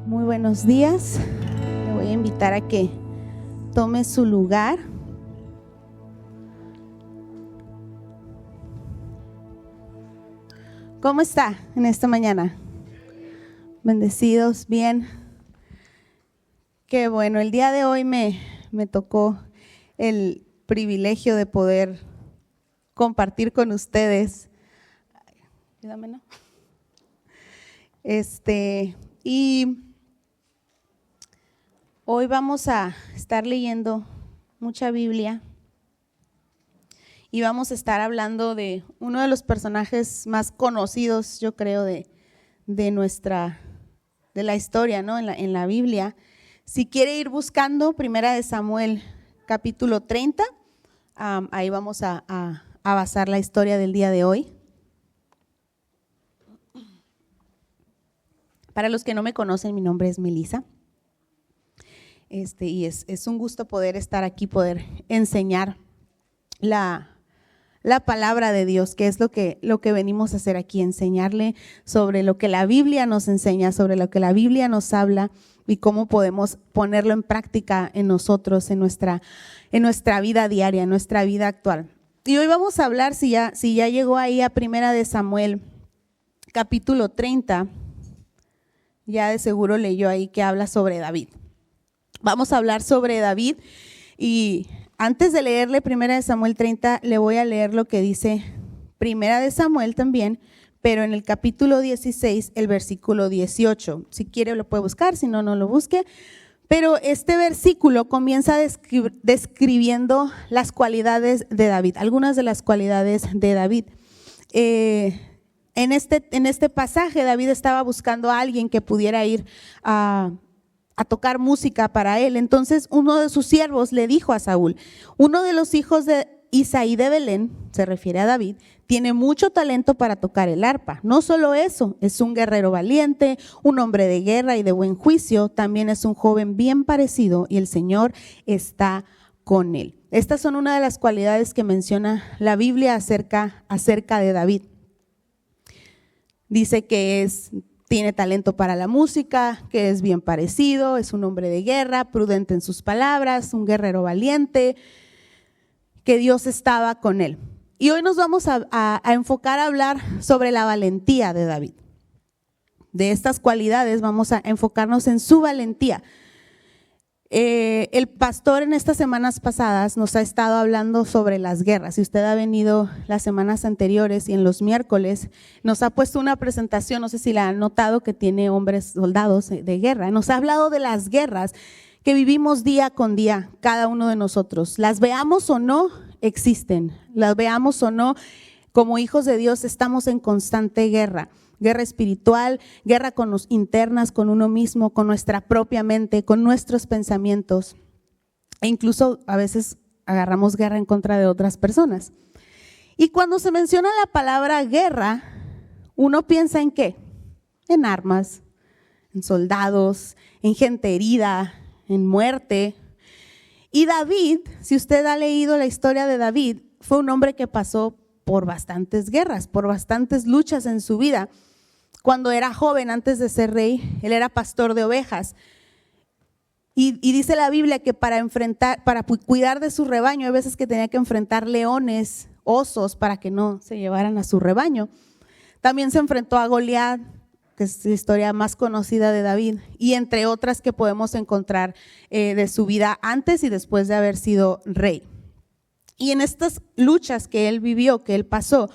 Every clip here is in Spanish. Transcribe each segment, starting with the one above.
Muy buenos días. Le voy a invitar a que tome su lugar. ¿Cómo está en esta mañana? Bendecidos, bien. Qué bueno, el día de hoy me tocó el privilegio de poder compartir con ustedes. Ayúdame, ¿no? Y hoy vamos a estar leyendo mucha Biblia y vamos a estar hablando de uno de los personajes más conocidos, yo creo, de la historia, ¿no? En la Biblia. Si quiere ir buscando, Primera de Samuel, capítulo 30, ahí vamos a basar la historia del día de hoy. Para los que no me conocen, mi nombre es Melissa. Y es un gusto poder estar aquí, poder enseñar la palabra de Dios, que es lo que venimos a hacer aquí, enseñarle sobre lo que la Biblia nos enseña, sobre lo que la Biblia nos habla y cómo podemos ponerlo en práctica en nosotros, en nuestra vida diaria, en nuestra vida actual. Y hoy vamos a hablar, si ya llegó ahí a Primera de Samuel, capítulo 30, ya de seguro leyó ahí que habla sobre David. Vamos a hablar sobre David y antes de leerle Primera de Samuel 30, le voy a leer lo que dice Primera de Samuel también, pero en el capítulo 16, el versículo 18. Si quiere lo puede buscar, si no, no lo busque. Pero este versículo comienza describiendo las cualidades de David, algunas de las cualidades de David. En este pasaje, David estaba buscando a alguien que pudiera ir a tocar música para él. Entonces, uno de sus siervos le dijo a Saúl: uno de los hijos de Isaí de Belén, se refiere a David, tiene mucho talento para tocar el arpa. No solo eso, es un guerrero valiente, un hombre de guerra y de buen juicio. También es un joven bien parecido y el Señor está con él. Estas son una de las cualidades que menciona la Biblia acerca de David. Dice que tiene talento para la música, que es bien parecido, es un hombre de guerra, prudente en sus palabras, un guerrero valiente, que Dios estaba con él. Y hoy nos vamos a enfocar a hablar sobre la valentía de David. De estas cualidades vamos a enfocarnos en su valentía. El pastor en estas semanas pasadas nos ha estado hablando sobre las guerras. Si usted ha venido las semanas anteriores y en los miércoles nos ha puesto una presentación, no sé si la han notado, que tiene hombres soldados de guerra. Nos ha hablado de las guerras que vivimos día con día, cada uno de nosotros. Las veamos o no, existen. Las veamos o no, como hijos de Dios estamos en constante guerra. Guerra espiritual, guerra internas con uno mismo, con nuestra propia mente, con nuestros pensamientos. E incluso a veces agarramos guerra en contra de otras personas. Y cuando se menciona la palabra guerra, uno piensa ¿en qué? En armas, en soldados, en gente herida, en muerte. Y David, si usted ha leído la historia de David, fue un hombre que pasó por bastantes guerras, por bastantes luchas en su vida. Cuando era joven, antes de ser rey, él era pastor de ovejas. Y dice la Biblia que para cuidar de su rebaño, hay veces que tenía que enfrentar leones, osos, para que no se llevaran a su rebaño. También se enfrentó a Goliat, que es la historia más conocida de David, y entre otras que podemos encontrar de su vida antes y después de haber sido rey. Y en estas luchas que él vivió, que él pasó,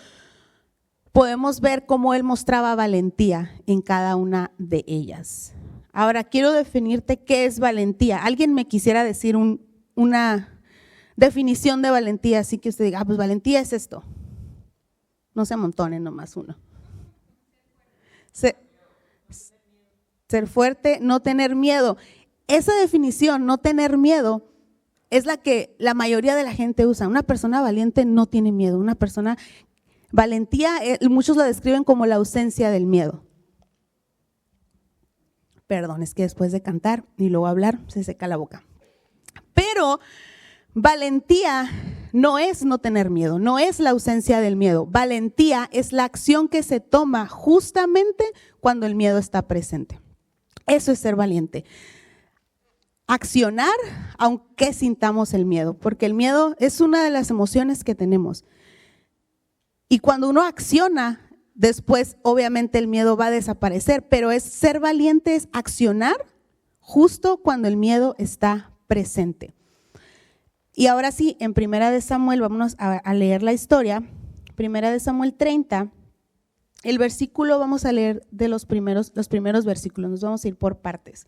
podemos ver cómo él mostraba valentía en cada una de ellas. Ahora, quiero definirte qué es valentía. ¿Alguien me quisiera decir una definición de valentía? Así que usted diga, pues valentía es esto. No se amontonen, nomás uno. Ser fuerte, no tener miedo. Esa definición, no tener miedo, es la que la mayoría de la gente usa. Una persona valiente no tiene miedo. Valentía, muchos lo describen como la ausencia del miedo. Perdón, es que después de cantar y luego hablar se seca la boca. Pero valentía no es no tener miedo, no es la ausencia del miedo. Valentía es la acción que se toma justamente cuando el miedo está presente. Eso es ser valiente. Accionar aunque sintamos el miedo, porque el miedo es una de las emociones que tenemos. Y cuando uno acciona, después obviamente el miedo va a desaparecer, pero es ser valiente, es accionar justo cuando el miedo está presente. Y ahora sí, en Primera de Samuel, vámonos a leer la historia. Primera de Samuel 30, el versículo, vamos a leer de los primeros versículos, nos vamos a ir por partes.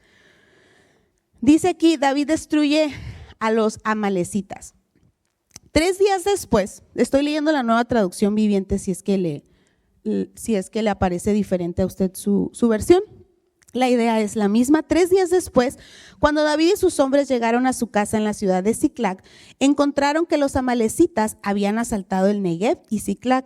Dice aquí, David destruye a los amalecitas. 3 días después, estoy leyendo la Nueva Traducción Viviente, si es que le aparece diferente a usted su versión. La idea es la misma. 3 días después, cuando David y sus hombres llegaron a su casa en la ciudad de Siclag, encontraron que los amalecitas habían asaltado el Negev y Siclag.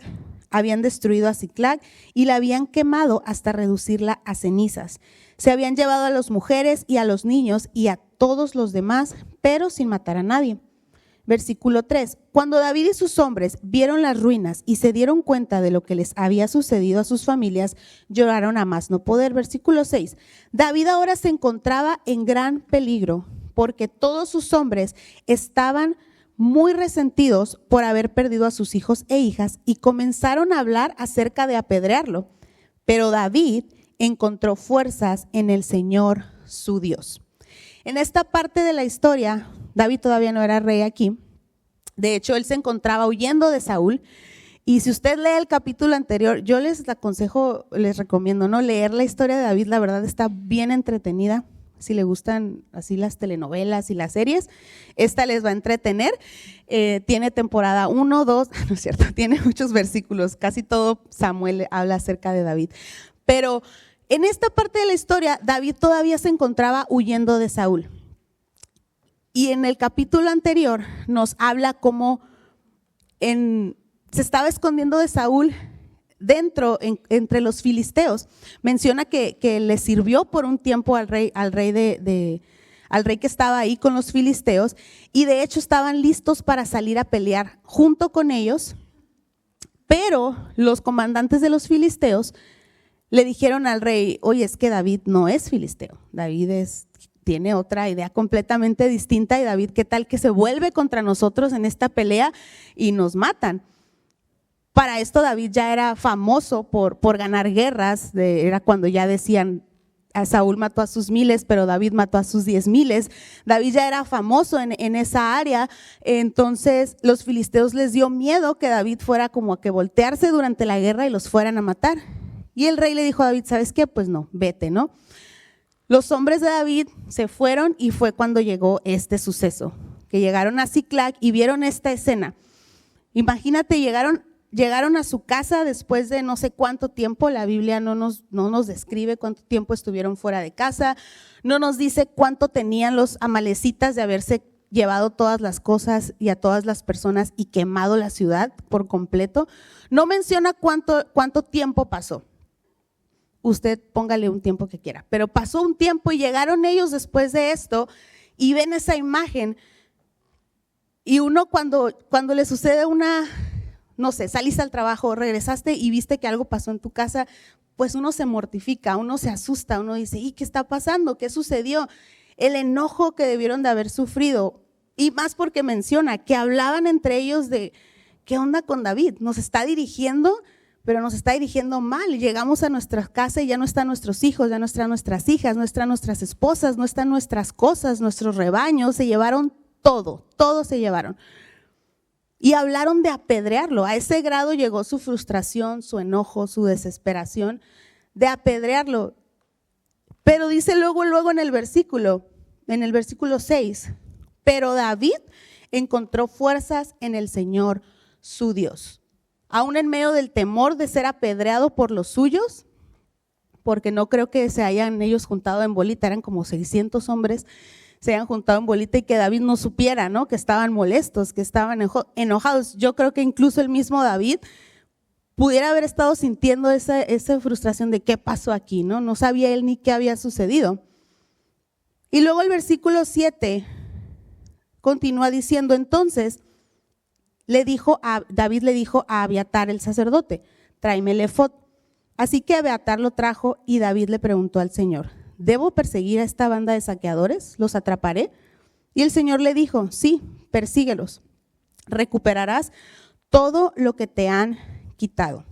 Habían destruido a Siclag y la habían quemado hasta reducirla a cenizas. Se habían llevado a las mujeres y a los niños y a todos los demás, pero sin matar a nadie. Versículo 3, cuando David y sus hombres vieron las ruinas y se dieron cuenta de lo que les había sucedido a sus familias, lloraron a más no poder. Versículo 6, David ahora se encontraba en gran peligro porque todos sus hombres estaban muy resentidos por haber perdido a sus hijos e hijas y comenzaron a hablar acerca de apedrearlo. Pero David encontró fuerzas en el Señor su Dios. En esta parte de la historia, David todavía no era rey aquí. De hecho, él se encontraba huyendo de Saúl. Y si usted lee el capítulo anterior, yo les aconsejo, les recomiendo, ¿no? Leer la historia de David, la verdad está bien entretenida. Si le gustan así las telenovelas y las series, esta les va a entretener. Tiene temporada 1, 2, no es cierto, tiene muchos versículos. Casi todo Samuel habla acerca de David. Pero en esta parte de la historia, David todavía se encontraba huyendo de Saúl. Y en el capítulo anterior nos habla cómo se estaba escondiendo de Saúl entre los filisteos. Menciona que le sirvió por un tiempo al rey que estaba ahí con los filisteos, y de hecho estaban listos para salir a pelear junto con ellos, pero los comandantes de los filisteos le dijeron al rey, oye, es que David no es filisteo, David tiene otra idea completamente distinta, y David, ¿qué tal que se vuelve contra nosotros en esta pelea y nos matan? Para esto David ya era famoso por ganar guerras, era cuando ya decían, a Saúl mató a sus 1000, pero David mató a sus 10,000. David ya era famoso en esa área. Entonces los filisteos les dio miedo que David fuera como a que voltearse durante la guerra y los fueran a matar. Y el rey le dijo a David, ¿sabes qué? Pues no, vete, ¿no? Los hombres de David se fueron y fue cuando llegó este suceso, que llegaron a Siclag y vieron esta escena. Imagínate, llegaron a su casa después de no sé cuánto tiempo. La Biblia no nos describe cuánto tiempo estuvieron fuera de casa, no nos dice cuánto tenían los amalecitas de haberse llevado todas las cosas y a todas las personas y quemado la ciudad por completo. No menciona cuánto tiempo pasó. Usted póngale un tiempo que quiera, pero pasó un tiempo y llegaron ellos después de esto y ven esa imagen. Y uno cuando le sucede no sé, saliste al trabajo, regresaste y viste que algo pasó en tu casa, pues uno se mortifica, uno se asusta, uno dice, ¿y qué está pasando? ¿Qué sucedió? El enojo que debieron de haber sufrido, y más porque menciona que hablaban entre ellos de, ¿qué onda con David? Nos está dirigiendo, pero nos está dirigiendo mal. Llegamos a nuestra casa y ya no están nuestros hijos, ya no están nuestras hijas, no están nuestras esposas, no están nuestras cosas, nuestros rebaños, se llevaron todo se llevaron. Y hablaron de apedrearlo. A ese grado llegó su frustración, su enojo, su desesperación de apedrearlo. Pero dice luego en el versículo 6, pero David encontró fuerzas en el Señor su Dios. Aún en medio del temor de ser apedreado por los suyos, porque no creo que se hayan ellos juntado en bolita, eran como 600 hombres, se hayan juntado en bolita y que David no supiera, ¿no? Que estaban molestos, que estaban enojados. Yo creo que incluso el mismo David pudiera haber estado sintiendo esa frustración de qué pasó aquí, ¿no? No sabía él ni qué había sucedido. Y luego el versículo 7 continúa diciendo, entonces David le dijo a Abiatar el sacerdote, tráeme el efod. Así que Abiatar lo trajo y David le preguntó al Señor, ¿debo perseguir a esta banda de saqueadores? ¿Los atraparé? Y el Señor le dijo, sí, persíguelos, recuperarás todo lo que te han quitado.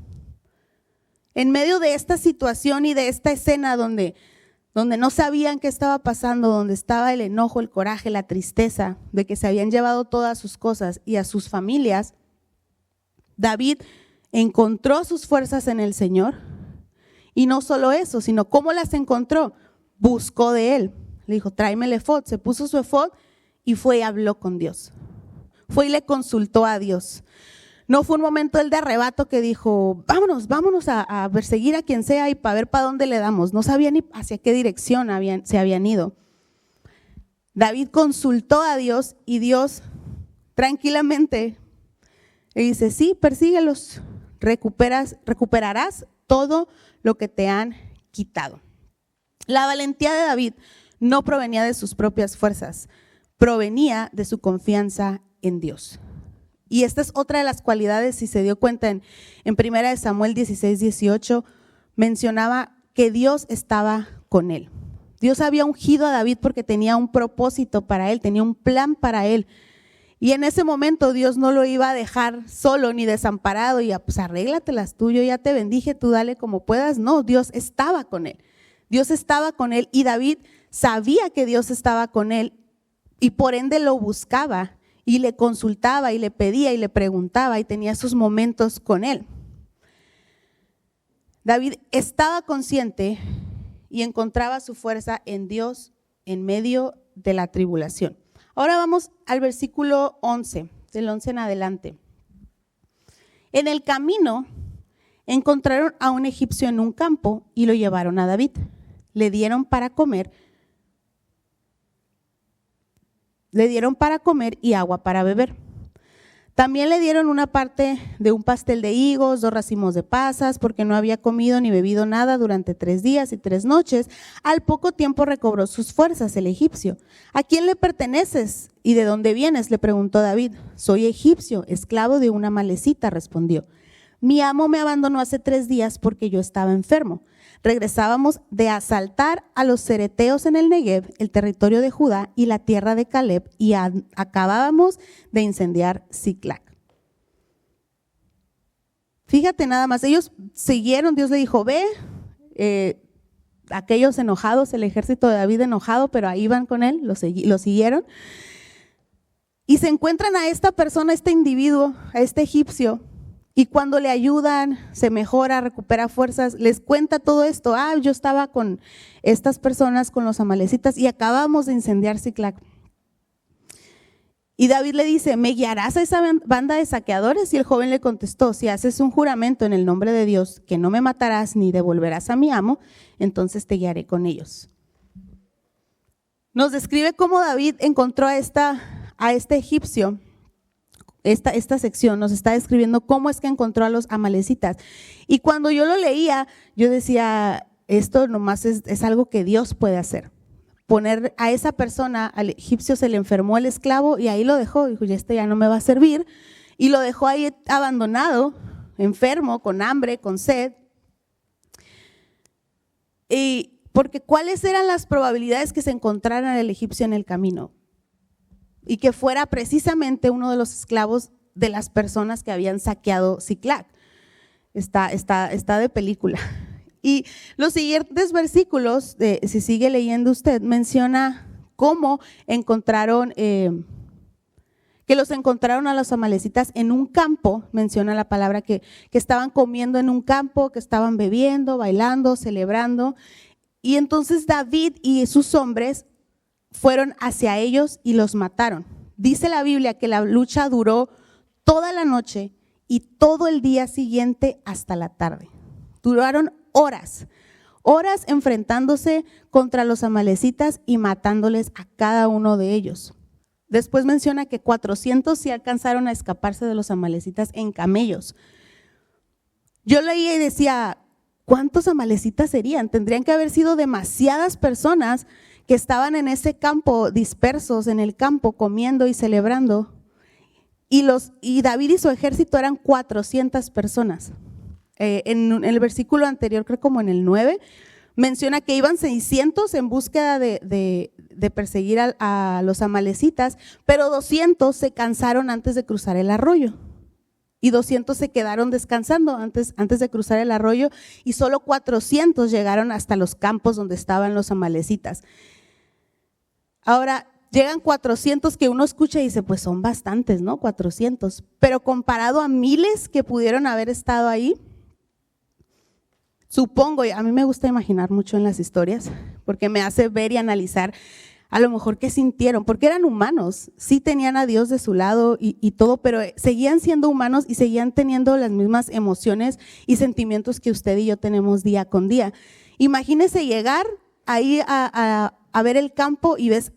En medio de esta situación y de esta escena donde no sabían qué estaba pasando, donde estaba el enojo, el coraje, la tristeza de que se habían llevado todas sus cosas y a sus familias, David encontró sus fuerzas en el Señor. Y no solo eso, sino cómo las encontró, buscó de él. Le dijo, tráeme el efod, se puso su efod y fue y habló con Dios. Fue y le consultó a Dios. No fue un momento el de arrebato que dijo, vámonos a perseguir a quien sea y para ver para dónde le damos. No sabía ni hacia qué dirección se habían ido. David consultó a Dios y Dios tranquilamente le dice, sí, persíguelos, recuperarás todo lo que te han quitado. La valentía de David no provenía de sus propias fuerzas, provenía de su confianza en Dios. Y esta es otra de las cualidades, si se dio cuenta en 1 Samuel 16:18, mencionaba que Dios estaba con él. Dios había ungido a David porque tenía un propósito para él, tenía un plan para él. Y en ese momento Dios no lo iba a dejar solo ni desamparado y pues arréglatelas tú, yo ya te bendije, tú dale como puedas. No, Dios estaba con él. Dios estaba con él y David sabía que Dios estaba con él y por ende lo buscaba. Y le consultaba y le pedía y le preguntaba y tenía esos momentos con él. David estaba consciente y encontraba su fuerza en Dios en medio de la tribulación. Ahora vamos al versículo 11, del 11 en adelante. En el camino encontraron a un egipcio en un campo y lo llevaron a David. Le dieron para comer y agua para beber. También le dieron una parte de un pastel de higos, 2 racimos de pasas, porque no había comido ni bebido nada durante 3 días y 3 noches. Al poco tiempo recobró sus fuerzas el egipcio. ¿A quién le perteneces y de dónde vienes?, le preguntó David. Soy egipcio, esclavo de una amalecita, respondió. Mi amo me abandonó hace 3 días porque yo estaba enfermo. Regresábamos de asaltar a los cereteos en el Negev, el territorio de Judá y la tierra de Caleb, y acabábamos de incendiar Siclac. Fíjate nada más, ellos siguieron, Dios le dijo, ve, aquellos enojados, el ejército de David enojado, pero ahí van con él, lo siguieron. Y se encuentran a esta persona, a este individuo, a este egipcio. Y cuando le ayudan, se mejora, recupera fuerzas, les cuenta todo esto. Yo estaba con estas personas, con los amalecitas, y acabamos de incendiar Siclac. Y David le dice, ¿me guiarás a esa banda de saqueadores? Y el joven le contestó, si haces un juramento en el nombre de Dios, que no me matarás ni devolverás a mi amo, entonces te guiaré con ellos. Nos describe cómo David encontró a este egipcio. Esta sección nos está describiendo cómo es que encontró a los amalecitas. Y cuando yo lo leía, yo decía, esto nomás es algo que Dios puede hacer. Poner a esa persona, al egipcio se le enfermó el esclavo y ahí lo dejó. Dijo, ya no me va a servir. Y lo dejó ahí abandonado, enfermo, con hambre, con sed. Y porque ¿cuáles eran las probabilidades que se encontraran al egipcio en el camino? Y que fuera precisamente uno de los esclavos de las personas que habían saqueado Siclac. Está de película. Y los siguientes versículos, si sigue leyendo usted, menciona cómo encontraron, que los encontraron a los amalecitas en un campo, menciona la palabra que estaban comiendo en un campo, que estaban bebiendo, bailando, celebrando. Y entonces David y sus hombres fueron hacia ellos y los mataron. Dice la Biblia que la lucha duró toda la noche y todo el día siguiente hasta la tarde. Duraron horas enfrentándose contra los amalecitas y matándoles a cada uno de ellos. Después menciona que 400 sí alcanzaron a escaparse de los amalecitas en camellos. Yo leía y decía, ¿cuántos amalecitas serían? Tendrían que haber sido demasiadas personas que estaban en ese campo, dispersos en el campo, comiendo y celebrando. Y David y su ejército eran 400 personas. En el versículo anterior, creo como en el 9, menciona que iban 600 en búsqueda de perseguir a los amalecitas, pero 200 se cansaron antes de cruzar el arroyo. Y 200 se quedaron descansando antes de cruzar el arroyo, y solo 400 llegaron hasta los campos donde estaban los amalecitas. Ahora, llegan 400 que uno escucha y dice, pues son bastantes, ¿no? 400. Pero comparado a miles que pudieron haber estado ahí, supongo, a mí me gusta imaginar mucho en las historias, porque me hace ver y analizar a lo mejor qué sintieron, porque eran humanos, sí tenían a Dios de su lado y todo, pero seguían siendo humanos y seguían teniendo las mismas emociones y sentimientos que usted y yo tenemos día con día. Imagínese llegar ahí a ver el campo y ves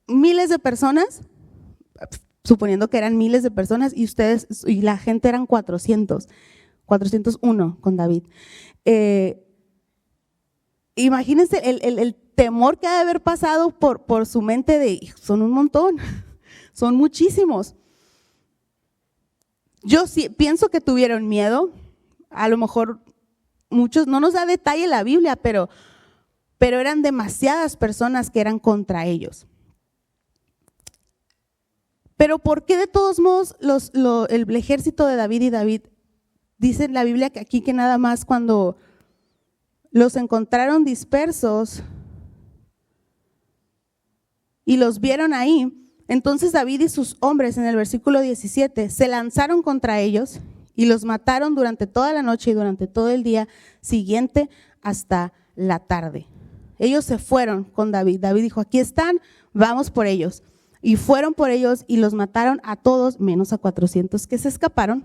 miles de personas, suponiendo que eran miles de personas, y ustedes y la gente eran 401 con David. Imagínense el temor que ha de haber pasado por su mente de, son un montón, son muchísimos. Yo sí pienso que tuvieron miedo, a lo mejor muchos, no nos da detalle la Biblia, pero eran demasiadas personas que eran contra ellos. Pero ¿por qué de todos modos el ejército de David y David, dice en la Biblia que aquí que nada más cuando los encontraron dispersos y los vieron ahí, entonces David y sus hombres en el versículo 17 se lanzaron contra ellos y los mataron durante toda la noche y durante todo el día siguiente hasta la tarde. Ellos se fueron con David. David dijo, aquí están, vamos por ellos. Y fueron por ellos y los mataron a todos, menos a 400 que se escaparon.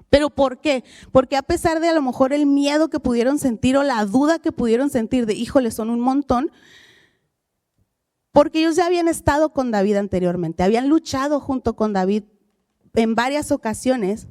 ¿Pero por qué? Porque a pesar de a lo mejor el miedo que pudieron sentir o la duda que pudieron sentir de, híjole, son un montón, porque ellos ya habían estado con David anteriormente, habían luchado junto con David en varias ocasiones,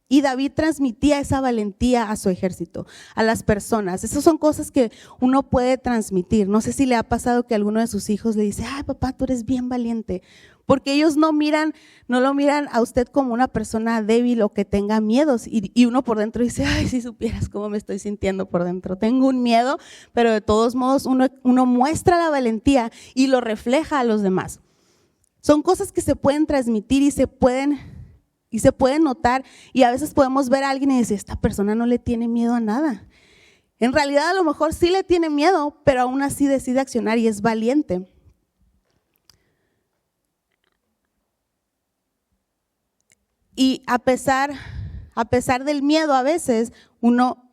y David transmitía esa valentía a su ejército, a las personas. Esas son cosas que uno puede transmitir. No sé si le ha pasado que alguno de sus hijos le dice, ay papá, tú eres bien valiente, porque ellos no lo miran a usted como una persona débil o que tenga miedos, y uno por dentro dice, ay, si supieras cómo me estoy sintiendo por dentro, tengo un miedo, pero de todos modos uno muestra la valentía y lo refleja a los demás. Son cosas que se pueden transmitir y se pueden notar, y a veces podemos ver a alguien y decir, esta persona no le tiene miedo a nada. En realidad a lo mejor sí le tiene miedo, pero aún así decide accionar y es valiente. Y a pesar del miedo, a veces uno,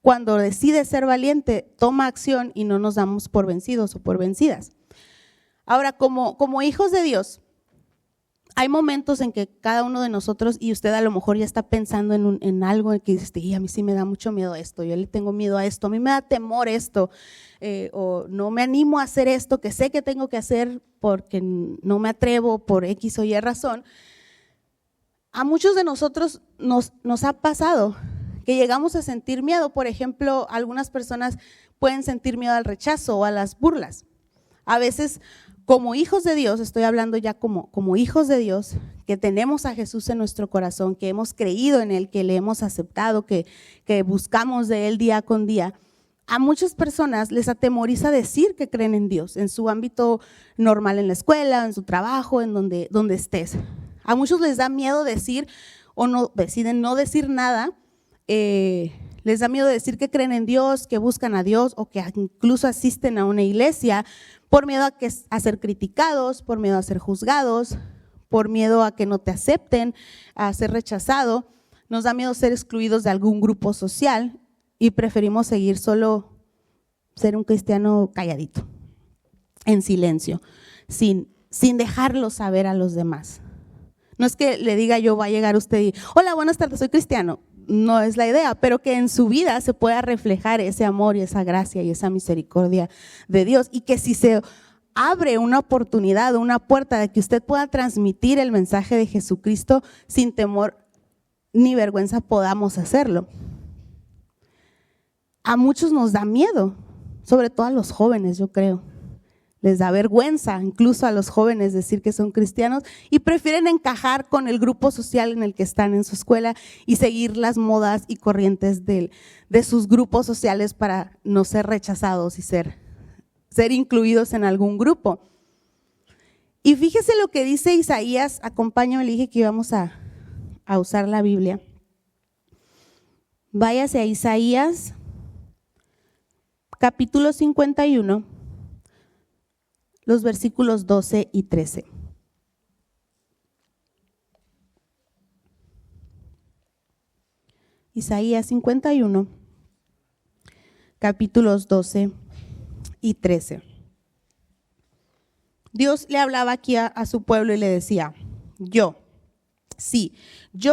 cuando decide ser valiente, toma acción y no nos damos por vencidos o por vencidas. Ahora, como hijos de Dios, hay momentos en que cada uno de nosotros, y usted a lo mejor ya está pensando en algo en que dice, a mí sí me da mucho miedo esto, yo le tengo miedo a esto, a mí me da temor esto, o no me animo a hacer esto que sé que tengo que hacer porque no me atrevo por X o Y razón. A muchos de nosotros nos ha pasado que llegamos a sentir miedo. Por ejemplo, algunas personas pueden sentir miedo al rechazo o a las burlas. A veces, como hijos de Dios, estoy hablando ya como hijos de Dios, que tenemos a Jesús en nuestro corazón, que hemos creído en Él, que le hemos aceptado, que buscamos de Él día con día. A muchas personas les atemoriza decir que creen en Dios, en su ámbito normal, en la escuela, en su trabajo, en donde estés. A muchos les da miedo decir o no deciden no decir nada, les da miedo decir que creen en Dios, que buscan a Dios o que incluso asisten a una iglesia por miedo a ser criticados, por miedo a ser juzgados, por miedo a que no te acepten, a ser rechazado. Nos da miedo ser excluidos de algún grupo social y preferimos seguir solo ser un cristiano calladito, en silencio, sin dejarlo saber a los demás. No es que le diga yo, va a llegar usted y, hola, buenas tardes, soy cristiano. No es la idea, pero que en su vida se pueda reflejar ese amor y esa gracia y esa misericordia de Dios, y que si se abre una oportunidad, una puerta de que usted pueda transmitir el mensaje de Jesucristo sin temor ni vergüenza, podamos hacerlo. A muchos nos da miedo, sobre todo a los jóvenes, yo creo. les da vergüenza, incluso a los jóvenes, decir que son cristianos y prefieren encajar con el grupo social en el que están en su escuela y seguir las modas y corrientes de sus grupos sociales para no ser rechazados y ser incluidos en algún grupo. Y fíjese lo que dice Isaías, acompáñame, le dije que íbamos a usar la Biblia. Váyase a Isaías, capítulo 51, los versículos 12 y 13. Isaías 51, capítulos 12 y 13. Dios le hablaba aquí a su pueblo y le decía, yo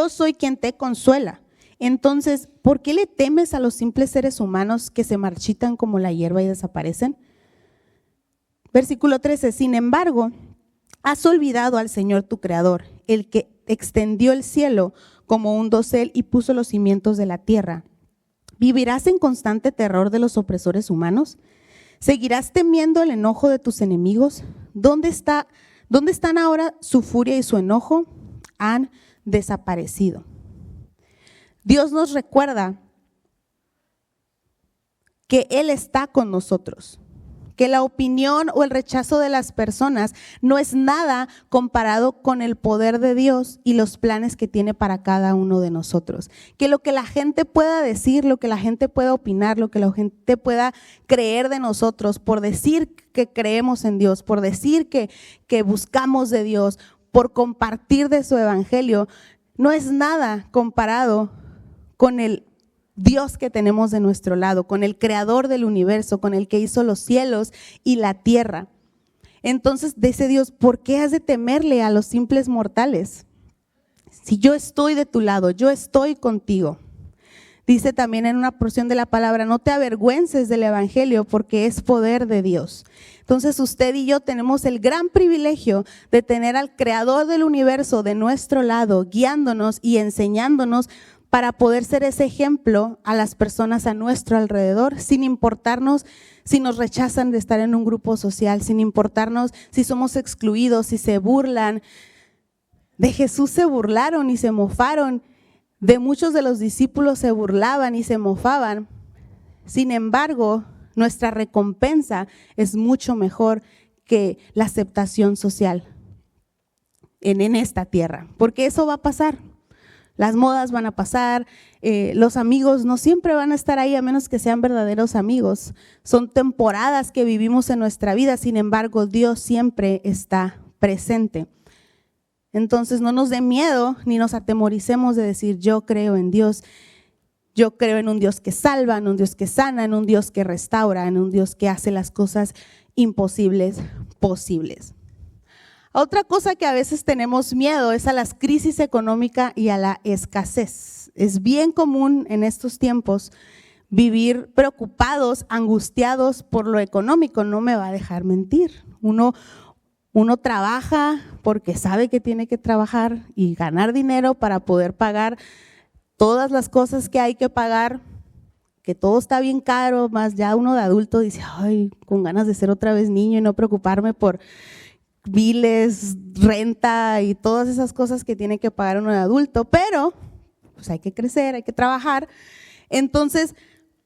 soy quien te consuela. Entonces, ¿por qué le temes a los simples seres humanos que se marchitan como la hierba y desaparecen? Versículo 13, sin embargo, has olvidado al Señor tu Creador, el que extendió el cielo como un dosel y puso los cimientos de la tierra. ¿Vivirás en constante terror de los opresores humanos? ¿Seguirás temiendo el enojo de tus enemigos? ¿Dónde están ahora su furia y su enojo? Han desaparecido. Dios nos recuerda que Él está con nosotros, que la opinión o el rechazo de las personas no es nada comparado con el poder de Dios y los planes que tiene para cada uno de nosotros. Que lo que la gente pueda decir, lo que la gente pueda opinar, lo que la gente pueda creer de nosotros, por decir que creemos en Dios, por decir que buscamos de Dios, por compartir de su evangelio, no es nada comparado con el Dios que tenemos de nuestro lado, con el creador del universo, con el que hizo los cielos y la tierra. Entonces dice Dios, ¿por qué has de temerle a los simples mortales? Si yo estoy de tu lado, yo estoy contigo. Dice también en una porción de la palabra, no te avergüences del evangelio porque es poder de Dios. Entonces usted y yo tenemos el gran privilegio de tener al creador del universo de nuestro lado, guiándonos y enseñándonos para poder ser ese ejemplo a las personas a nuestro alrededor, sin importarnos si nos rechazan de estar en un grupo social, sin importarnos si somos excluidos, si se burlan. De Jesús se burlaron y se mofaron, de muchos de los discípulos se burlaban y se mofaban. Sin embargo, nuestra recompensa es mucho mejor que la aceptación social en esta tierra, porque eso va a pasar. Las modas van a pasar, los amigos no siempre van a estar ahí a menos que sean verdaderos amigos. Son temporadas que vivimos en nuestra vida, sin embargo, Dios siempre está presente. Entonces no nos dé miedo ni nos atemoricemos de decir yo creo en Dios. Yo creo en un Dios que salva, en un Dios que sana, en un Dios que restaura, en un Dios que hace las cosas imposibles posibles. Otra cosa que a veces tenemos miedo es a las crisis económicas y a la escasez. Es bien común en estos tiempos vivir preocupados, angustiados por lo económico, no me va a dejar mentir. Uno trabaja porque sabe que tiene que trabajar y ganar dinero para poder pagar todas las cosas que hay que pagar, que todo está bien caro, más ya uno de adulto dice, ay, con ganas de ser otra vez niño y no preocuparme por biles, renta y todas esas cosas que tiene que pagar uno de adulto, pero pues hay que crecer, hay que trabajar. Entonces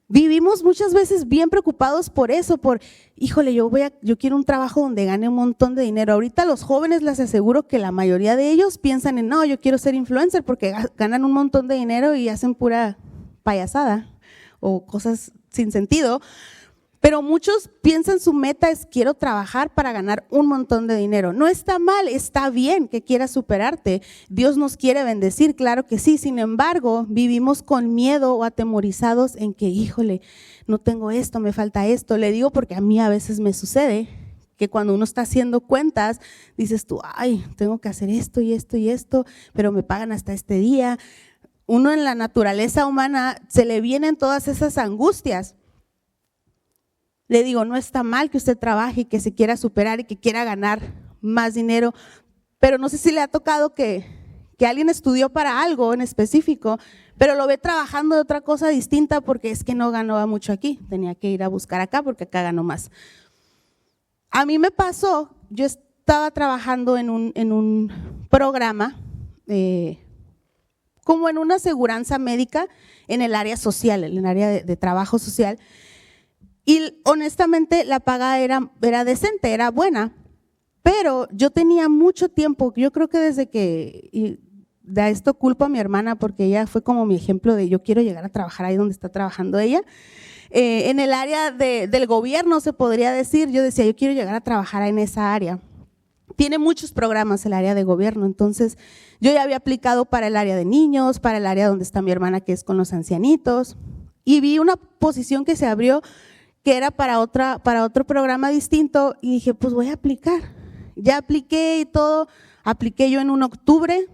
vivimos muchas veces bien preocupados por eso, híjole, yo quiero un trabajo donde gane un montón de dinero. Ahorita los jóvenes les aseguro que la mayoría de ellos piensan en, no, yo quiero ser influencer porque ganan un montón de dinero y hacen pura payasada o cosas sin sentido. Pero muchos piensan su meta es quiero trabajar para ganar un montón de dinero. No está mal, está bien que quieras superarte. Dios nos quiere bendecir, claro que sí. Sin embargo, vivimos con miedo o atemorizados en que, híjole, no tengo esto, me falta esto. Le digo porque a mí a veces me sucede que cuando uno está haciendo cuentas, dices tú, ay, tengo que hacer esto y esto y esto, pero me pagan hasta este día. Uno en la naturaleza humana se le vienen todas esas angustias. Le digo, no está mal que usted trabaje y que se quiera superar y que quiera ganar más dinero, pero no sé si le ha tocado que alguien estudió para algo en específico, pero lo ve trabajando de otra cosa distinta porque es que no ganaba mucho aquí, tenía que ir a buscar acá porque acá ganó más. A mí me pasó, yo estaba trabajando en un programa, como en una aseguranza médica en el área social, en el área de trabajo social, y honestamente la paga era decente, era buena, pero yo tenía mucho tiempo, yo creo que desde que, y de esto culpo a mi hermana porque ella fue como mi ejemplo de yo quiero llegar a trabajar ahí donde está trabajando ella. En el área del gobierno se podría decir, yo decía yo quiero llegar a trabajar en esa área. Tiene muchos programas el área de gobierno, entonces yo ya había aplicado para el área de niños, para el área donde está mi hermana que es con los ancianitos, y vi una posición que se abrió que era para otro programa distinto y dije pues voy a aplicar. Ya apliqué y todo, apliqué yo en octubre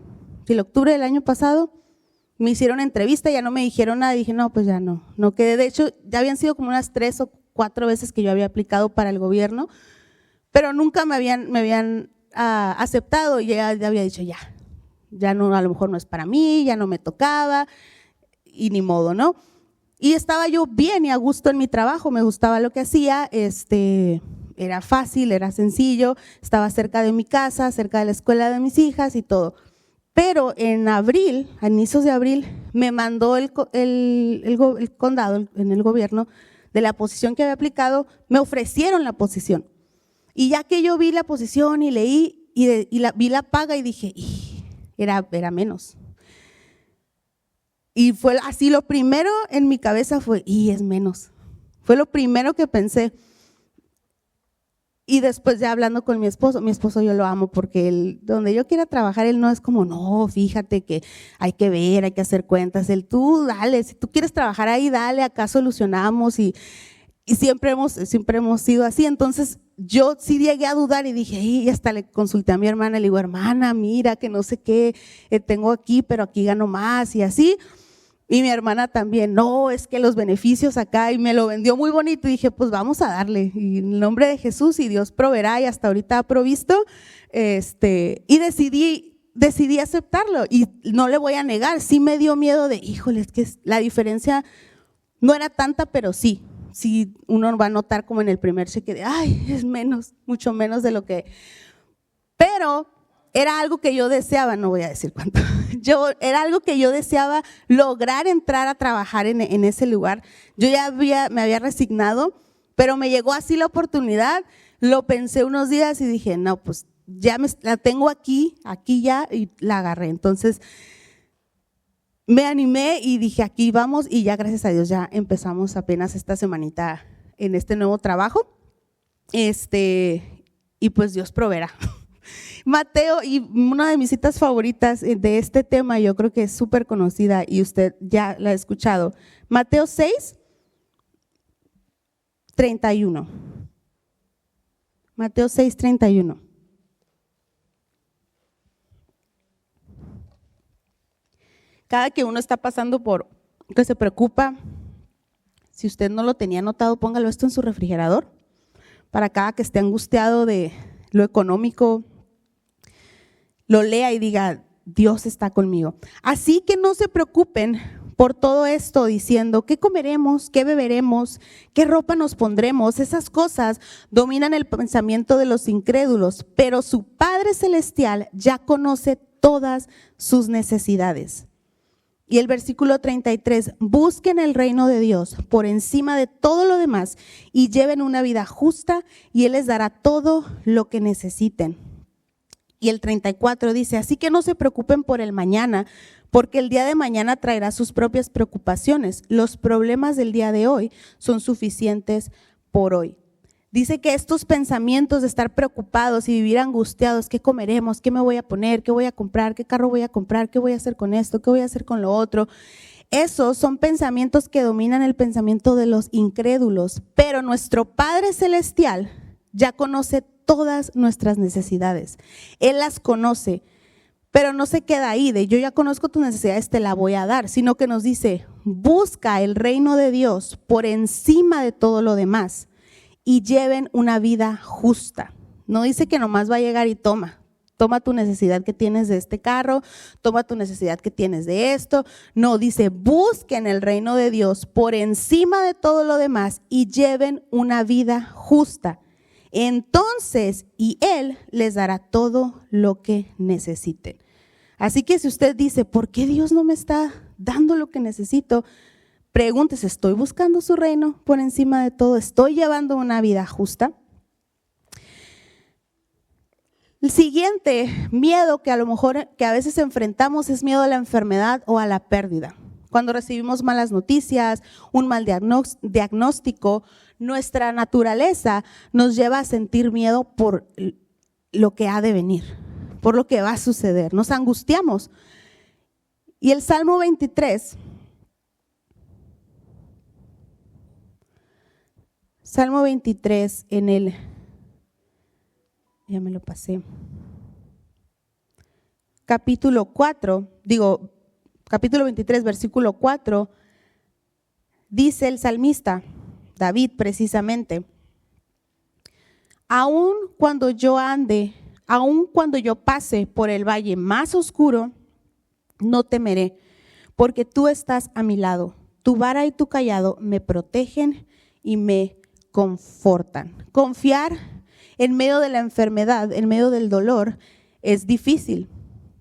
del año pasado. Me hicieron entrevista, ya no me dijeron nada, dije no, pues ya no quedé. De hecho, ya habían sido como unas 3 o 4 veces que yo había aplicado para el gobierno, pero nunca me habían aceptado y ya había dicho ya no, a lo mejor no es para mí, ya no me tocaba y ni modo, ¿no? Y estaba yo bien y a gusto en mi trabajo, me gustaba lo que hacía, era fácil, era sencillo, estaba cerca de mi casa, cerca de la escuela de mis hijas y todo. Pero en abril, a inicios de abril, me mandó el condado, en el gobierno, de la posición que había aplicado, me ofrecieron la posición. Y ya que yo vi la posición y leí, vi la paga y dije, era menos. Y fue así, lo primero en mi cabeza fue, es menos. Fue lo primero que pensé. Y después ya hablando con mi esposo yo lo amo porque él, donde yo quiera trabajar, él no es como, no, fíjate que hay que ver, hay que hacer cuentas. Él, tú dale, si tú quieres trabajar ahí, dale, acá solucionamos y siempre hemos sido así. Entonces yo sí llegué a dudar y dije, y hasta le consulté a mi hermana, le digo, hermana, mira que no sé qué, tengo aquí, pero aquí gano más y así. Y mi hermana también, no, es que los beneficios acá, y me lo vendió muy bonito y dije, pues vamos a darle, y en el nombre de Jesús y Dios proveerá y hasta ahorita ha provisto, y decidí aceptarlo y no le voy a negar, sí me dio miedo de, híjole, es que la diferencia no era tanta, pero sí uno va a notar como en el primer cheque de, es menos, mucho menos de lo que, pero era algo que yo deseaba, no voy a decir cuánto, era algo que yo deseaba lograr entrar a trabajar en ese lugar. Yo ya me había resignado, pero me llegó así la oportunidad, lo pensé unos días y dije, no, pues ya la tengo aquí ya y la agarré. Entonces me animé y dije, aquí vamos y ya gracias a Dios ya empezamos apenas esta semanita en este nuevo trabajo, y pues Dios proveerá. Mateo, y una de mis citas favoritas de este tema, yo creo que es súper conocida y usted ya la ha escuchado. Mateo 6, 31. Mateo 6, 31. Cada que uno está pasando por, que se preocupa, si usted no lo tenía anotado, póngalo esto en su refrigerador, para cada que esté angustiado de lo económico, lo lea y diga, Dios está conmigo. Así que no se preocupen por todo esto diciendo, ¿qué comeremos? ¿Qué beberemos? ¿Qué ropa nos pondremos? Esas cosas dominan el pensamiento de los incrédulos, pero su Padre Celestial ya conoce todas sus necesidades. Y el versículo 33, busquen el reino de Dios por encima de todo lo demás y lleven una vida justa y Él les dará todo lo que necesiten. Y el 34 dice, así que no se preocupen por el mañana, porque el día de mañana traerá sus propias preocupaciones. Los problemas del día de hoy son suficientes por hoy. Dice que estos pensamientos de estar preocupados y vivir angustiados, ¿qué comeremos? ¿Qué me voy a poner? ¿Qué voy a comprar? ¿Qué carro voy a comprar? ¿Qué voy a hacer con esto? ¿Qué voy a hacer con lo otro? Esos son pensamientos que dominan el pensamiento de los incrédulos, pero nuestro Padre Celestial ya conoce todas nuestras necesidades. Él las conoce, pero no se queda ahí de yo ya conozco tus necesidades, te la voy a dar, sino que nos dice, busca el reino de Dios por encima de todo lo demás y lleven una vida justa. No dice que nomás va a llegar y toma tu necesidad que tienes de este carro, toma tu necesidad que tienes de esto. No, dice busquen el reino de Dios por encima de todo lo demás y lleven una vida justa. entonces y Él les dará todo lo que necesiten. Así que si usted dice, ¿por qué Dios no me está dando lo que necesito? Pregúntese, ¿estoy buscando su reino por encima de todo? ¿Estoy llevando una vida justa? El siguiente miedo que a lo mejor que a veces enfrentamos es miedo a la enfermedad o a la pérdida. Cuando recibimos malas noticias, un mal diagnóstico, nuestra naturaleza nos lleva a sentir miedo por lo que ha de venir, por lo que va a suceder. Nos angustiamos. Y el Salmo 23, ya me lo pasé, capítulo 23, versículo 4, dice el salmista, David precisamente, aun cuando yo pase por el valle más oscuro, no temeré, porque tú estás a mi lado, tu vara y tu cayado me protegen y me confortan. Confiar en medio de la enfermedad, en medio del dolor, es difícil,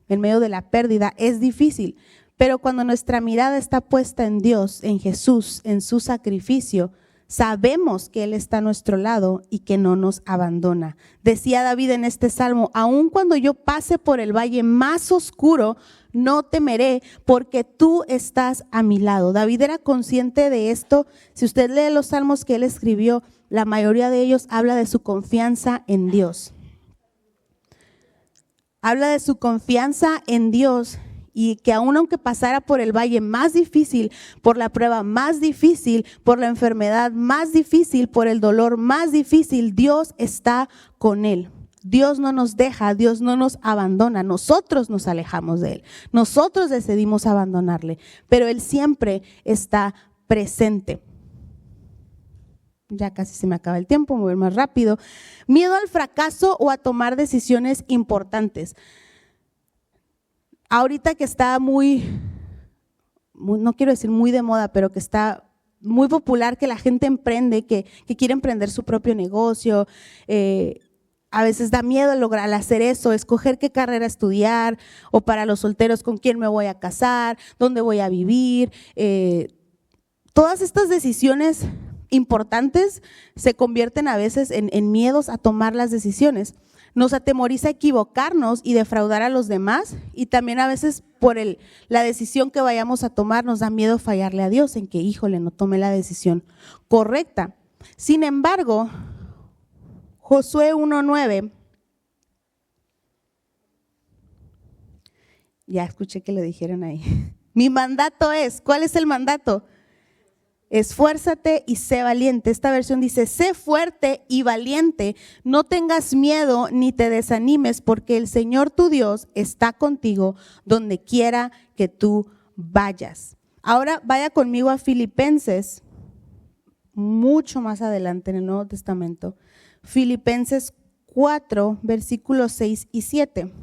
en medio de la pérdida es difícil, pero cuando nuestra mirada está puesta en Dios, en Jesús, en su sacrificio, sabemos que Él está a nuestro lado y que no nos abandona. Decía David en este salmo, aun cuando yo pase por el valle más oscuro, no temeré porque tú estás a mi lado. David era consciente de esto. Si usted lee los salmos que él escribió, la mayoría de ellos habla de su confianza en Dios. Habla de su confianza en Dios y que aun aunque pasara por el valle más difícil, por la prueba más difícil, por la enfermedad más difícil, por el dolor más difícil, Dios está con él. Dios no nos deja, Dios no nos abandona, nosotros nos alejamos de Él, nosotros decidimos abandonarle, pero Él siempre está presente. Ya casi se me acaba el tiempo, voy a ir más rápido. Miedo al fracaso o a tomar decisiones importantes. Ahorita que está muy, no quiero decir muy de moda, pero que está muy popular que la gente emprende, que quiere emprender su propio negocio, a veces da miedo lograr hacer eso, escoger qué carrera estudiar, o para los solteros con quién me voy a casar, dónde voy a vivir. Todas estas decisiones importantes se convierten a veces en miedos a tomar las decisiones. Nos atemoriza equivocarnos y defraudar a los demás, y también a veces por la decisión que vayamos a tomar nos da miedo fallarle a Dios en que, híjole, no tomé la decisión correcta. Sin embargo, Josué 1:9, ya escuché que lo dijeron ahí. Mi mandato es, ¿cuál es el mandato? Esfuérzate y sé valiente. Esta versión dice, sé fuerte y valiente, no tengas miedo ni te desanimes, porque el Señor tu Dios está contigo donde quiera que tú vayas. Ahora vaya conmigo a Filipenses, mucho más adelante en el Nuevo Testamento. Filipenses 4, versículos 6 y 7.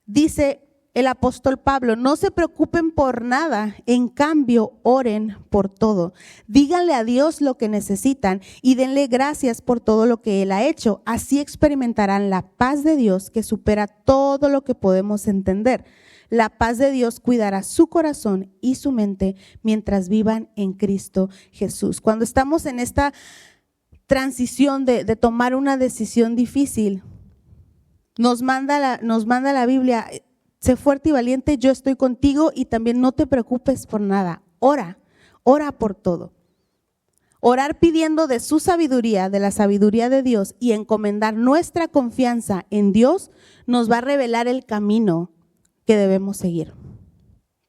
Dice el apóstol Pablo, no se preocupen por nada, en cambio oren por todo. Díganle a Dios lo que necesitan y denle gracias por todo lo que Él ha hecho. Así experimentarán la paz de Dios que supera todo lo que podemos entender. La paz de Dios cuidará su corazón y su mente mientras vivan en Cristo Jesús. Cuando estamos en esta transición de tomar una decisión difícil, nos manda la Biblia, sé fuerte y valiente, yo estoy contigo, y también no te preocupes por nada, ora por todo. Orar pidiendo de su sabiduría, de la sabiduría de Dios, y encomendar nuestra confianza en Dios nos va a revelar el camino que debemos seguir.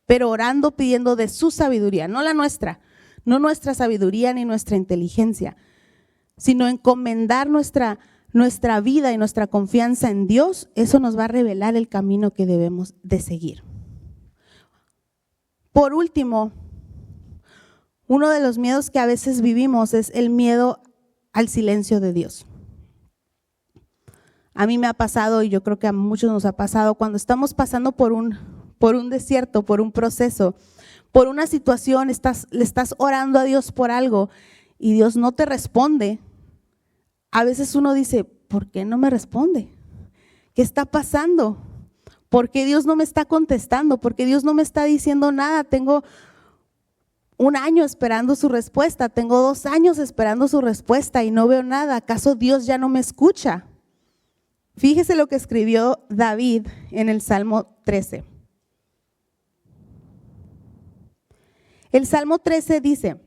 Pero orando, pidiendo de su sabiduría, no la nuestra, no nuestra sabiduría ni nuestra inteligencia, sino encomendar nuestra vida y nuestra confianza en Dios, eso nos va a revelar el camino que debemos de seguir. Por último, uno de los miedos que a veces vivimos es el miedo al silencio de Dios. A mí me ha pasado, y yo creo que a muchos nos ha pasado, cuando estamos pasando por un desierto, por un proceso, por una situación, le estás orando a Dios por algo y Dios no te responde, a veces uno dice, ¿por qué no me responde? ¿Qué está pasando? ¿Por qué Dios no me está contestando? ¿Por qué Dios no me está diciendo nada? Tengo 1 año esperando su respuesta, tengo 2 años esperando su respuesta y no veo nada. ¿Acaso Dios ya no me escucha? Fíjese lo que escribió David en el Salmo 13. El Salmo 13 dice,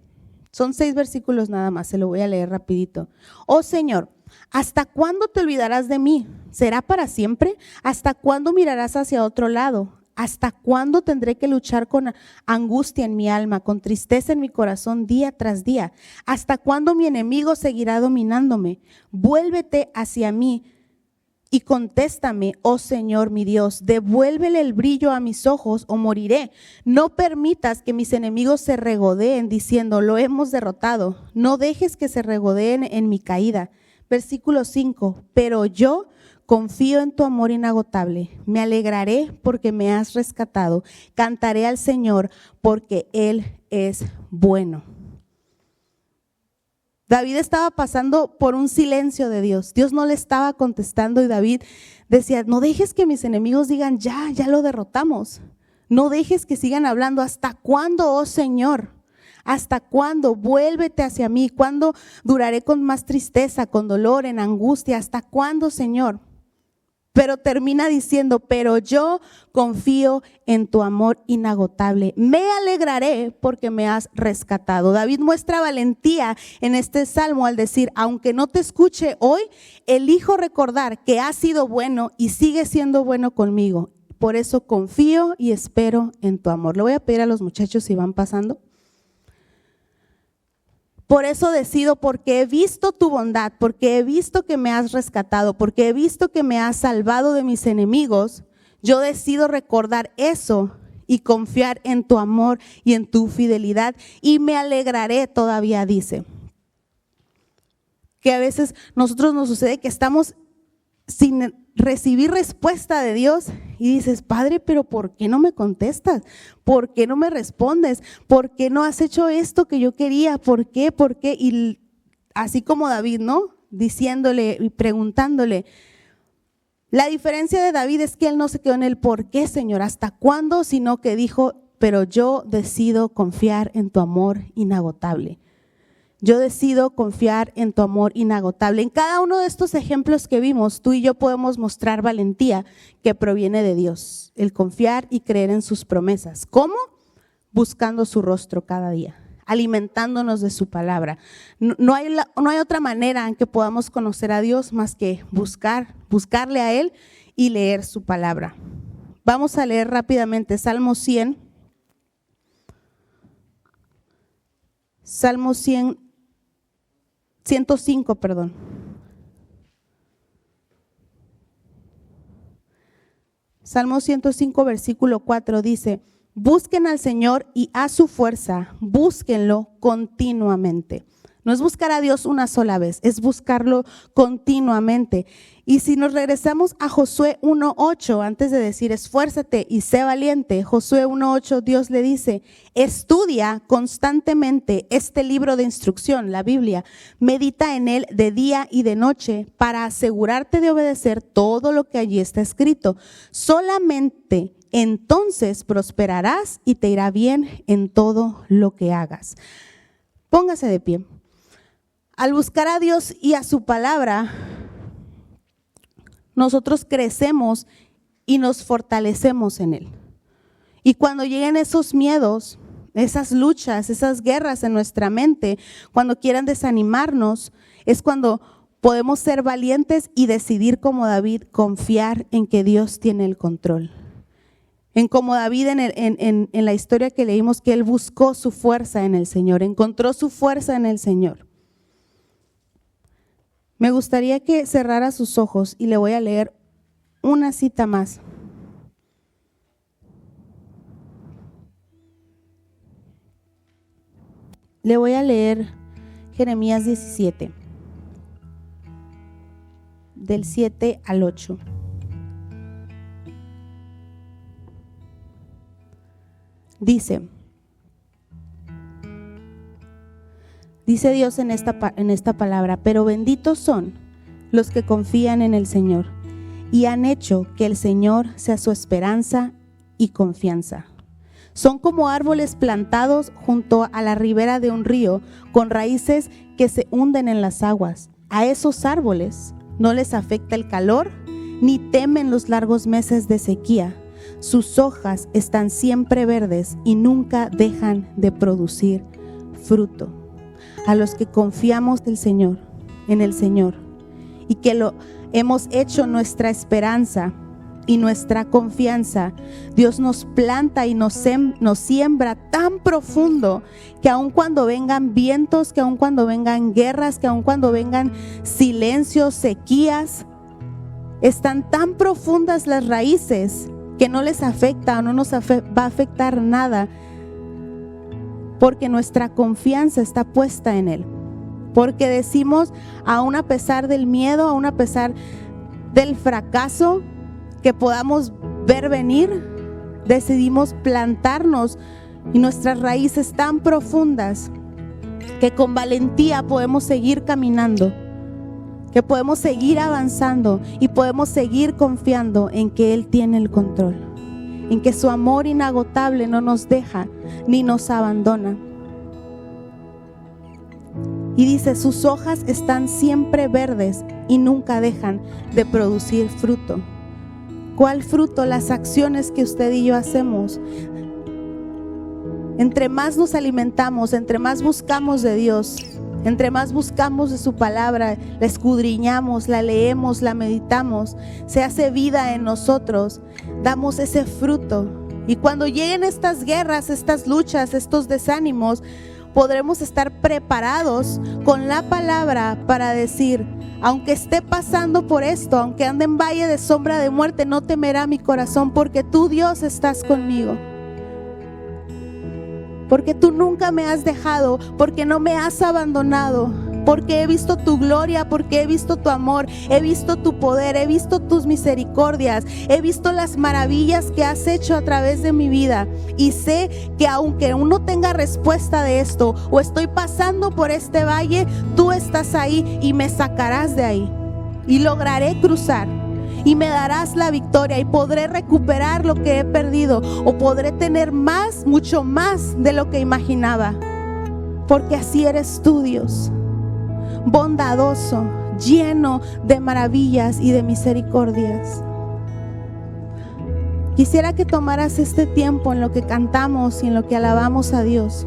son 6 versículos nada más, se lo voy a leer rapidito. Oh Señor, ¿hasta cuándo te olvidarás de mí? ¿Será para siempre? ¿Hasta cuándo mirarás hacia otro lado? ¿Hasta cuándo tendré que luchar con angustia en mi alma, con tristeza en mi corazón día tras día? ¿Hasta cuándo mi enemigo seguirá dominándome? Vuélvete hacia mí y contéstame, oh Señor mi Dios, devuélvele el brillo a mis ojos o moriré. No permitas que mis enemigos se regodeen diciendo, lo hemos derrotado. No dejes que se regodeen en mi caída. Versículo 5, pero yo confío en tu amor inagotable. Me alegraré porque me has rescatado. Cantaré al Señor porque Él es bueno. David estaba pasando por un silencio de Dios. Dios no le estaba contestando y David decía, no dejes que mis enemigos digan, ya lo derrotamos. No dejes que sigan hablando. ¿Hasta cuándo, oh Señor? ¿Hasta cuándo? Vuélvete hacia mí. ¿Cuándo duraré con más tristeza, con dolor, en angustia? ¿Hasta cuándo, Señor? Pero termina diciendo, pero yo confío en tu amor inagotable. Me alegraré porque me has rescatado. David muestra valentía en este salmo al decir, aunque no te escuche hoy, elijo recordar que has sido bueno y sigues siendo bueno conmigo. Por eso confío y espero en tu amor. Le voy a pedir a los muchachos si van pasando. Por eso decido, porque he visto tu bondad, porque he visto que me has rescatado, porque he visto que me has salvado de mis enemigos, yo decido recordar eso y confiar en tu amor y en tu fidelidad y me alegraré, todavía dice. Que a veces nosotros nos sucede que estamos sin recibir respuesta de Dios y dices, Padre, pero ¿por qué no me contestas? ¿Por qué no me respondes? ¿Por qué no has hecho esto que yo quería? ¿Por qué? ¿Por qué? Y así como David, ¿no? Diciéndole y preguntándole. La diferencia de David es que él no se quedó en el por qué, Señor, hasta cuándo, sino que dijo, pero yo decido confiar en tu amor inagotable. Yo decido confiar en tu amor inagotable. En cada uno de estos ejemplos que vimos, tú y yo podemos mostrar valentía que proviene de Dios. El confiar y creer en sus promesas. ¿Cómo? Buscando su rostro cada día, alimentándonos de su palabra. No hay otra manera en que podamos conocer a Dios más que buscarle a Él y leer su palabra. Vamos a leer rápidamente Salmo 100. Salmo 105, perdón. Salmo 105, versículo 4 dice, busquen al Señor y a su fuerza, búsquenlo continuamente. No es buscar a Dios una sola vez, es buscarlo continuamente. Y si nos regresamos a Josué 1:8, antes de decir esfuérzate y sé valiente, Josué 1:8, Dios le dice, estudia constantemente este libro de instrucción, la Biblia, medita en él de día y de noche para asegurarte de obedecer todo lo que allí está escrito. Solamente entonces prosperarás y te irá bien en todo lo que hagas. Póngase de pie. Al buscar a Dios y a su palabra, nosotros crecemos y nos fortalecemos en Él. Y cuando lleguen esos miedos, esas luchas, esas guerras en nuestra mente, cuando quieran desanimarnos, es cuando podemos ser valientes y decidir como David, confiar en que Dios tiene el control. En como David en la historia que leímos, que él buscó su fuerza en el Señor, encontró su fuerza en el Señor. Me gustaría que cerrara sus ojos y le voy a leer una cita más. Le voy a leer Jeremías 17, del 7 al 8. Dice Dice Dios en esta palabra: pero benditos son los que confían en el Señor y han hecho que el Señor sea su esperanza y confianza. Son como árboles plantados junto a la ribera de un río, con raíces que se hunden en las aguas. A esos árboles no les afecta el calor, ni temen los largos meses de sequía. Sus hojas están siempre verdes y nunca dejan de producir fruto. A los que confiamos en el Señor, y que lo hemos hecho nuestra esperanza y nuestra confianza, Dios nos planta y nos siembra tan profundo que aun cuando vengan vientos, que aun cuando vengan guerras, que aun cuando vengan silencios, sequías, están tan profundas las raíces que no les afecta o no nos va a afectar nada, porque nuestra confianza está puesta en Él. Porque decimos, aún a pesar del miedo, aún a pesar del fracaso que podamos ver venir, decidimos plantarnos y nuestras raíces tan profundas que con valentía podemos seguir caminando, que podemos seguir avanzando y podemos seguir confiando en que Él tiene el control, en que su amor inagotable no nos deja ni nos abandona. Y dice, sus hojas están siempre verdes y nunca dejan de producir fruto. ¿Cuál fruto? Las acciones que usted y yo hacemos. Entre más nos alimentamos, entre más buscamos de Dios, entre más buscamos de su palabra, la escudriñamos, la leemos, la meditamos, se hace vida en nosotros, damos ese fruto. Y cuando lleguen estas guerras, estas luchas, estos desánimos, podremos estar preparados con la palabra para decir, aunque esté pasando por esto, aunque ande en valle de sombra de muerte, no temerá mi corazón, porque tú, Dios, estás conmigo. Porque tú nunca me has dejado, porque no me has abandonado, porque he visto tu gloria, porque he visto tu amor, he visto tu poder, he visto tus misericordias, he visto las maravillas que has hecho a través de mi vida. Y sé que aunque uno tenga respuesta de esto, o estoy pasando por este valle, tú estás ahí y me sacarás de ahí. Y lograré cruzar. Y me darás la victoria y podré recuperar lo que he perdido, o podré tener más, mucho más de lo que imaginaba. Porque así eres tú, Dios, bondadoso, lleno de maravillas y de misericordias. Quisiera que tomaras este tiempo en lo que cantamos y en lo que alabamos a Dios,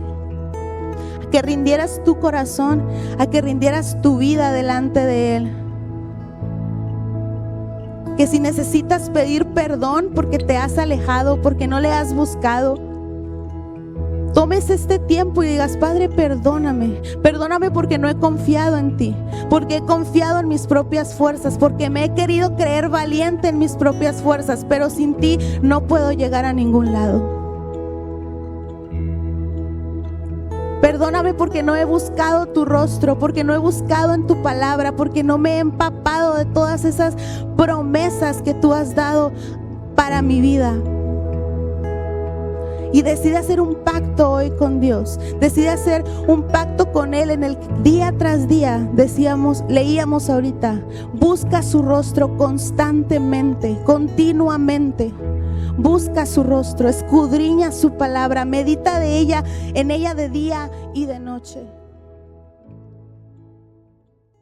a que rindieras tu corazón, a que rindieras tu vida delante de Él. Que si necesitas pedir perdón porque te has alejado, porque no le has buscado, tomes este tiempo y digas, Padre, perdóname porque no he confiado en ti, porque he confiado en mis propias fuerzas, porque me he querido creer valiente en mis propias fuerzas, pero sin ti no puedo llegar a ningún lado. Perdóname porque no he buscado tu rostro, porque no he buscado en tu palabra, porque no me he empapado de todas esas promesas que tú has dado para mi vida. Y decide hacer un pacto hoy con Dios. Decide hacer un pacto con Él en el día tras día. Leíamos ahorita, busca su rostro constantemente, continuamente. Busca su rostro, escudriña su palabra, medita en ella de día y de noche.